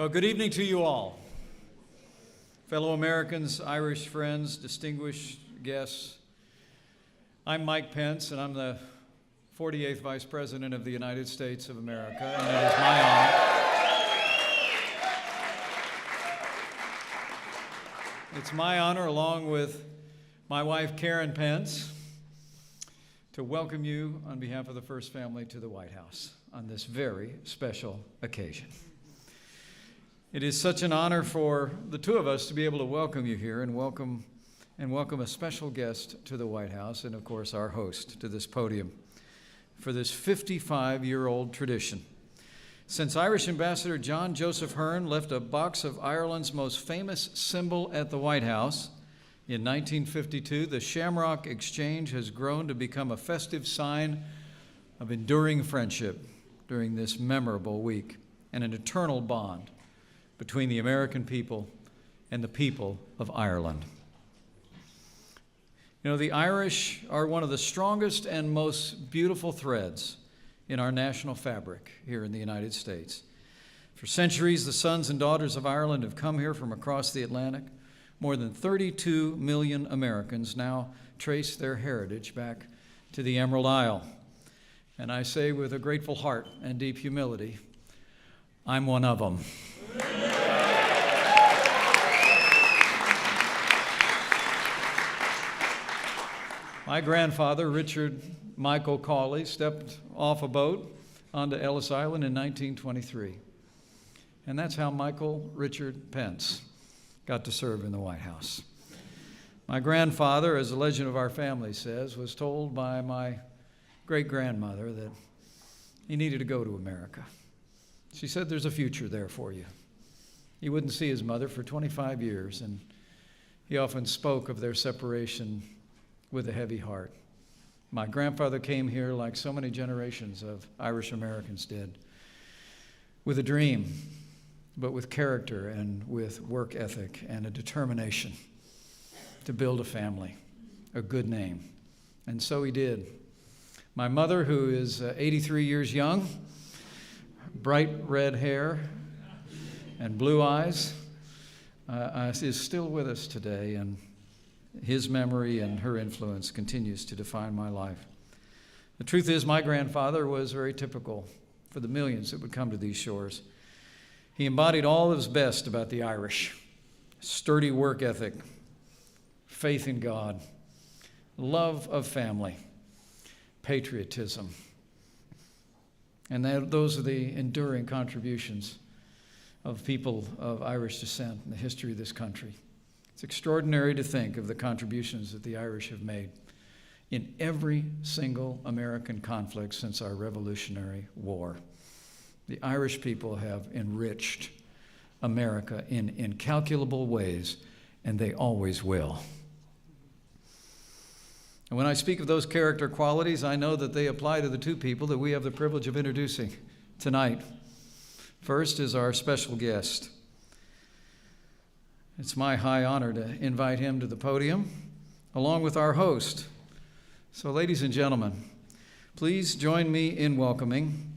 Well, good evening to you all. Fellow Americans, Irish friends, distinguished guests. I'm Mike Pence, and I'm the 48th Vice President of the United States of America, and it is my honor. It's my honor, along with my wife, Karen Pence, to welcome you on behalf of the First Family to the White House on this very special occasion. It is such an honor for the two of us to be able to welcome you here and welcome a special guest to the White House, and of course our host to this podium for this 55-year-old tradition. Since Irish Ambassador John Joseph Hearn left a box of Ireland's most famous symbol at the White House in 1952, the Shamrock Exchange has grown to become a festive sign of enduring friendship during this memorable week and an eternal bond between the American people and the people of Ireland. You know, the Irish are one of the strongest and most beautiful threads in our national fabric here in the United States. For centuries, the sons and daughters of Ireland have come here from across the Atlantic. More than 32 million Americans now trace their heritage back to the Emerald Isle. And I say with a grateful heart and deep humility, I'm one of them. My grandfather, Richard Michael Cawley, stepped off a boat onto Ellis Island in 1923. And that's how Michael Richard Pence got to serve in the White House. My grandfather, as the legend of our family says, was told by my great-grandmother that he needed to go to America. She said, "There's a future there for you." He wouldn't see his mother for 25 years, and he often spoke of their separation with a heavy heart. My grandfather came here, like so many generations of Irish Americans did, with a dream, but with character and with work ethic and a determination to build a family, a good name. And so he did. My mother, who is 83 years young, bright red hair and blue eyes, is still with us today, and his memory and her influence continues to define my life. The truth is, my grandfather was very typical for the millions that would come to these shores. He embodied all that was best about the Irish: sturdy work ethic, faith in God, love of family, patriotism. And those are the enduring contributions of people of Irish descent in the history of this country. It's extraordinary to think of the contributions that the Irish have made in every single American conflict since our Revolutionary War. The Irish people have enriched America in incalculable ways, and they always will. And when I speak of those character qualities, I know that they apply to the two people that we have the privilege of introducing tonight. First is our special guest. It's my high honor to invite him to the podium, along with our host. So, ladies and gentlemen, please join me in welcoming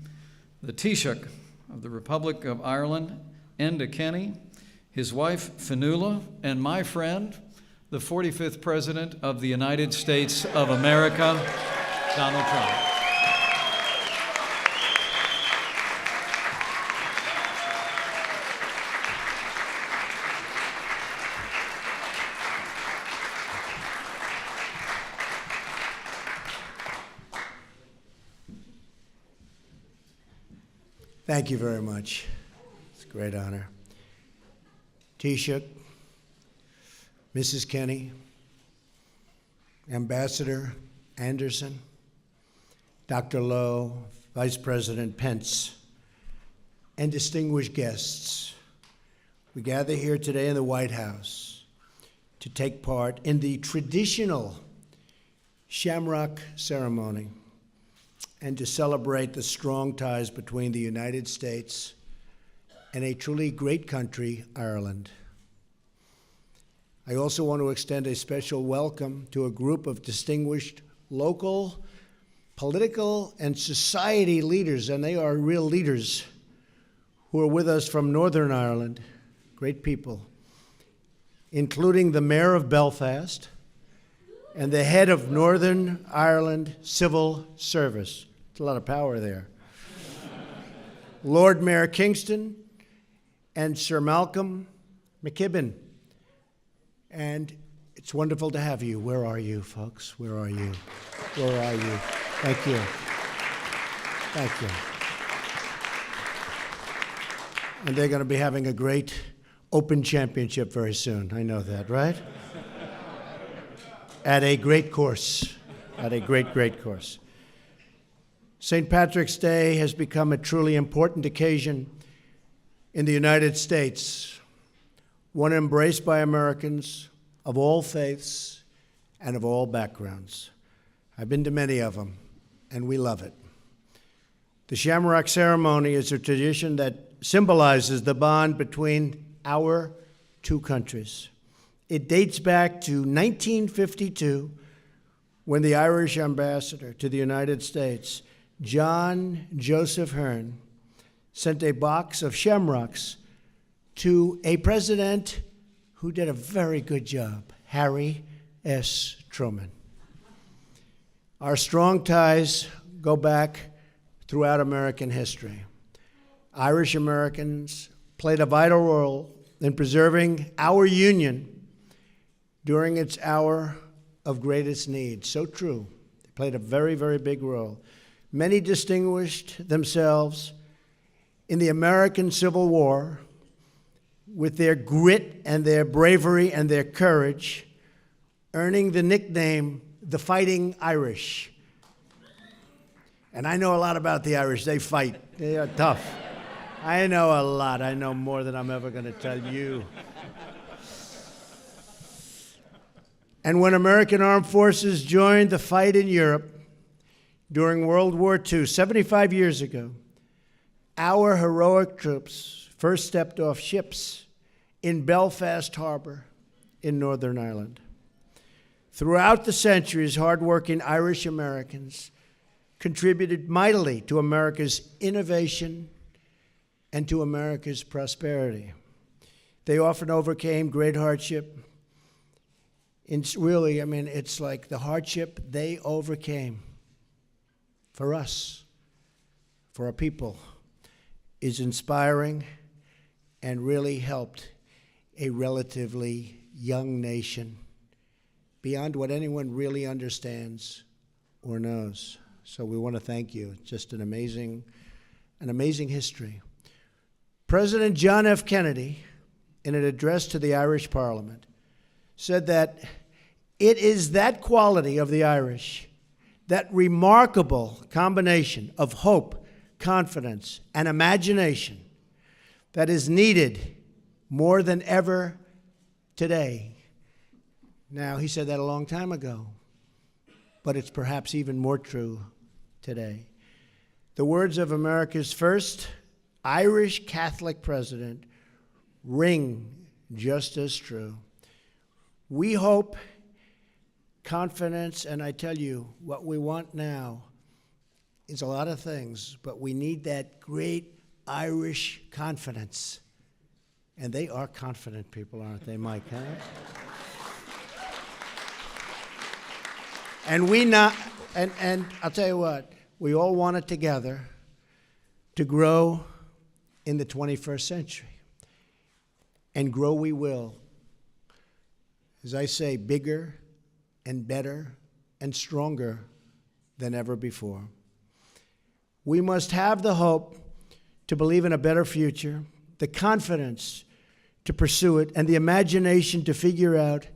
the Taoiseach of the Republic of Ireland, Enda Kenny, his wife, Fionnuala, and my friend, the 45th President of the United States of America, Donald Trump. Thank you very much. It's a great honor. Taoiseach, Mrs. Kenny, Ambassador Anderson, Dr. Lowe, Vice President Pence, and distinguished guests, we gather here today in the White House to take part in the traditional Shamrock ceremony and to celebrate the strong ties between the United States and a truly great country, Ireland. I also want to extend a special welcome to a group of distinguished local, political, and society leaders, and they are real leaders who are with us from Northern Ireland, great people, including the Mayor of Belfast and the head of Northern Ireland Civil Service. It's a lot of power there. Lord Mayor Kingston and Sir Malcolm McKibben. And it's wonderful to have you. Where are you, folks? Where are you? Where are you? Thank you. Thank you. And they're going to be having a great Open Championship very soon. I know that, right? At a great course. At a great, great course. St. Patrick's Day has become a truly important occasion in the United States, one embraced by Americans of all faiths and of all backgrounds. I've been to many of them, and we love it. The Shamrock Ceremony is a tradition that symbolizes the bond between our two countries. It dates back to 1952, when the Irish ambassador to the United States, John Joseph Hearn, sent a box of shamrocks to a president who did a very good job, Harry S. Truman. Our strong ties go back throughout American history. Irish Americans played a vital role in preserving our union during its hour of greatest need. So true. They played a very, very big role. Many distinguished themselves in the American Civil War with their grit and their bravery and their courage, earning the nickname the Fighting Irish. And I know a lot about the Irish. They fight. They are tough. I know a lot. I know more than I'm ever going to tell you. And when American armed forces joined the fight in Europe during World War II, 75 years ago, our heroic troops first stepped off ships in Belfast Harbor in Northern Ireland. Throughout the centuries, hardworking Irish Americans contributed mightily to America's innovation and to America's prosperity. They often overcame great hardship. It's like the hardship they overcame for us, for our people, is inspiring and really helped a relatively young nation beyond what anyone really understands or knows. So we want to thank you. It's just an amazing history. President John F. Kennedy, in an address to the Irish Parliament, said that it is that quality of the Irish, that remarkable combination of hope, confidence, and imagination that is needed more than ever today. Now, he said that a long time ago, but it's perhaps even more true today. The words of America's first Irish Catholic president ring just as true. We hope, confidence, and I tell you, what we want now is a lot of things, but we need that great Irish confidence. And they are confident people, aren't they, Mike? Huh? And I'll tell you what, we all want it together to grow in the 21st century. And grow we will. As I say, bigger and better and stronger than ever before. We must have the hope to believe in a better future, the confidence to pursue it, and the imagination to figure out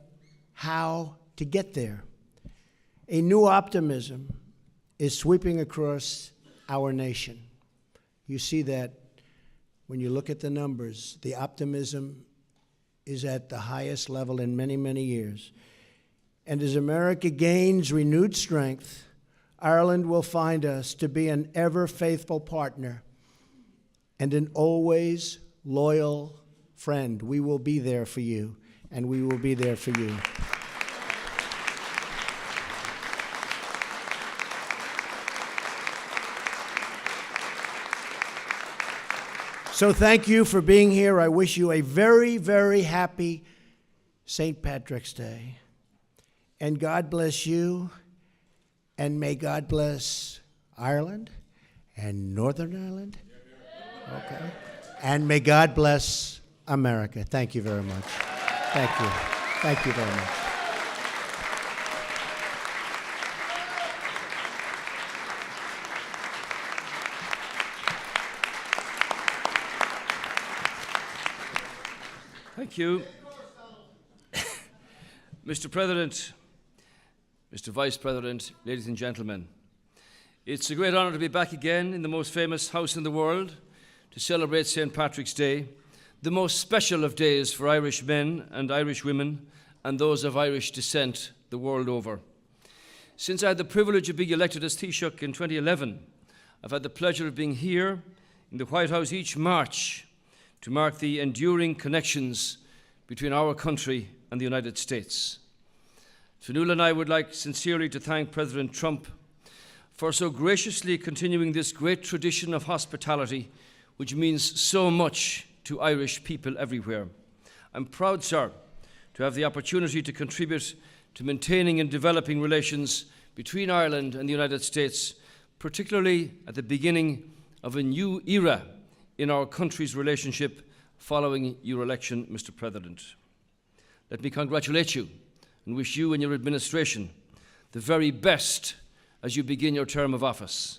how to get there. A new optimism is sweeping across our nation. You see that when you look at the numbers. The optimism is at the highest level in many, many years. And as America gains renewed strength, Ireland will find us to be an ever-faithful partner and an always loyal friend. We will be there for you, and we will be there for you. So thank you for being here. I wish you a very, very happy St. Patrick's Day. And God bless you. And may God bless Ireland and Northern Ireland. Okay. And may God bless America. Thank you very much. Thank you. Thank you very much. Thank you. Mr. President, Mr. Vice President, ladies and gentlemen, it's a great honour to be back again in the most famous house in the world to celebrate St. Patrick's Day, the most special of days for Irish men and Irish women and those of Irish descent the world over. Since I had the privilege of being elected as Taoiseach in 2011, I've had the pleasure of being here in the White House each March to mark the enduring connections between our country and the United States. Fionnuala and I would like sincerely to thank President Trump for so graciously continuing this great tradition of hospitality, which means so much to Irish people everywhere. I'm proud, sir, to have the opportunity to contribute to maintaining and developing relations between Ireland and the United States, particularly at the beginning of a new era in our country's relationship following your election, Mr. President. Let me congratulate you and wish you and your administration the very best as you begin your term of office.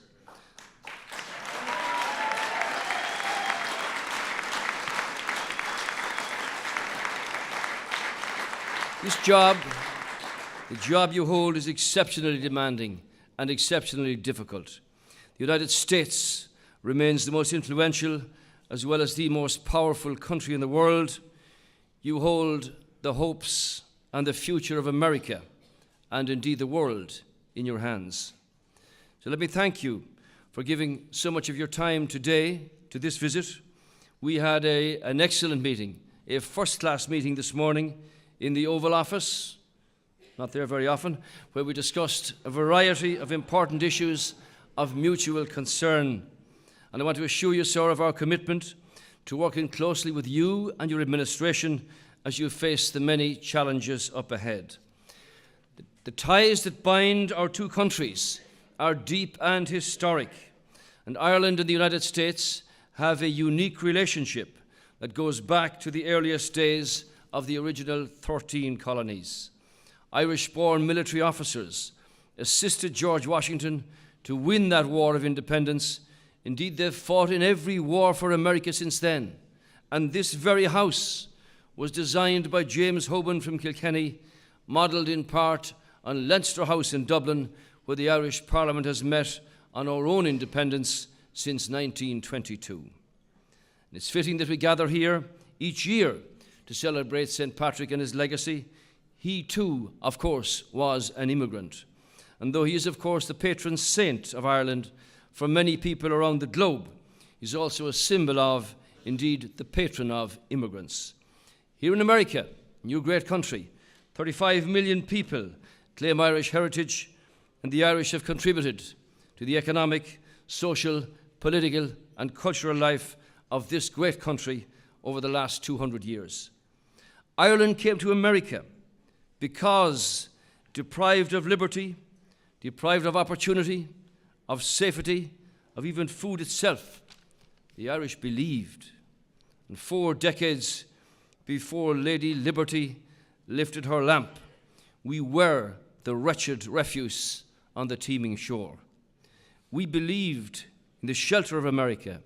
This job, the job you hold, is exceptionally demanding and exceptionally difficult. The United States remains the most influential as well as the most powerful country in the world. You hold the hopes and the future of America and indeed the world in your hands. So let me thank you for giving so much of your time today to this visit. We had an excellent meeting, a first-class meeting this morning in the Oval Office, not there very often, where we discussed a variety of important issues of mutual concern. And I want to assure you, sir, of our commitment to working closely with you and your administration as you face the many challenges up ahead. The ties that bind our two countries are deep and historic, and Ireland and the United States have a unique relationship that goes back to the earliest days of the original 13 colonies. Irish-born military officers assisted George Washington to win that war of independence. Indeed, they've fought in every war for America since then. And this very house was designed by James Hoban from Kilkenny, modelled in part on Leinster House in Dublin, where the Irish Parliament has met on our own independence since 1922. And it's fitting that we gather here each year to celebrate St. Patrick and his legacy. He too, of course, was an immigrant. And though he is, of course, the patron saint of Ireland for many people around the globe, he's also a symbol of, indeed, the patron of immigrants. Here in America, your great country, 35 million people claim Irish heritage, and the Irish have contributed to the economic, social, political, and cultural life of this great country over the last 200 years. Ireland came to America because deprived of liberty, deprived of opportunity, of safety, of even food itself, the Irish believed. And 4 decades before Lady Liberty lifted her lamp, we were the wretched refuse on the teeming shore. We believed in the shelter of America,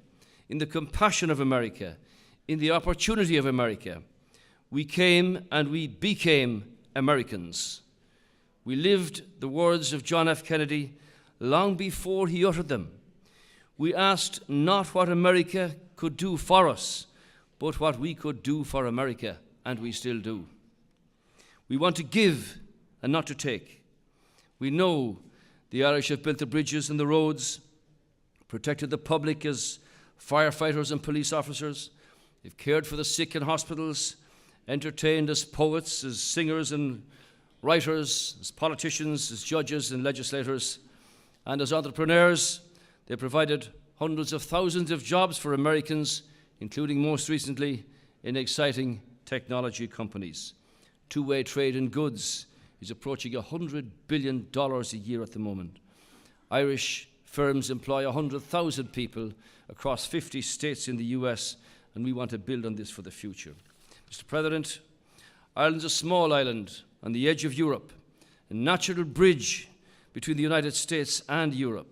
in the compassion of America, in the opportunity of America. We came and we became Americans. We lived the words of John F. Kennedy long before he uttered them. We asked not what America could do for us, but what we could do for America, and we still do. We want to give and not to take. We know the Irish have built the bridges and the roads, protected the public as firefighters and police officers. They've cared for the sick in hospitals, entertained as poets, as singers and writers, as politicians, as judges and legislators, and as entrepreneurs. They provided hundreds of thousands of jobs for Americans, including most recently in exciting technology companies. Two-way trade in goods is approaching $100 billion a year at the moment. Irish firms employ 100,000 people across 50 states in the US, and we want to build on this for the future. Mr. President, Ireland's a small island on the edge of Europe, a natural bridge between the United States and Europe.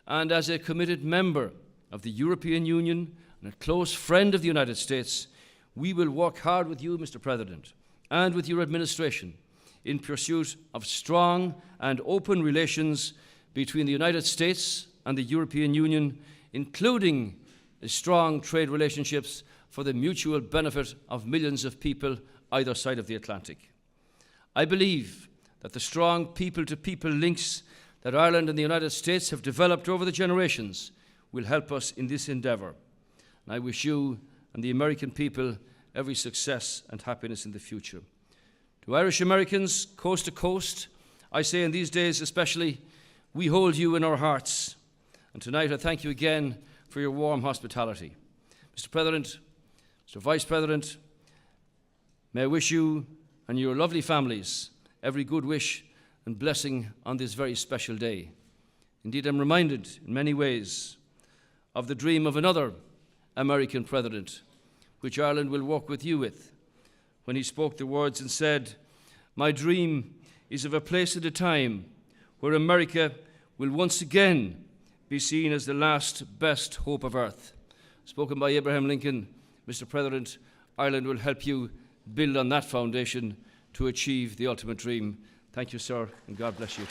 And as a committed member of the European Union and a close friend of the United States, we will work hard with you, Mr. President, and with your administration in pursuit of strong and open relations between the United States and the European Union, including strong trade relationships for the mutual benefit of millions of people either side of the Atlantic. I believe that the strong people-to-people links that Ireland and the United States have developed over the generations will help us in this endeavour. And I wish you and the American people every success and happiness in the future. To Irish Americans, coast to coast, I say in these days especially, we hold you in our hearts. And tonight I thank you again for your warm hospitality. Mr. President, Mr. Vice President, may I wish you and your lovely families every good wish and blessing on this very special day. Indeed, I'm reminded in many ways of the dream of another American president, which Ireland will work with you with, when he spoke the words and said, "My dream is of a place at a time where America will once again be seen as the last best hope of earth." Spoken by Abraham Lincoln. Mr. President, Ireland will help you build on that foundation to achieve the ultimate dream. Thank you, sir, and God bless you.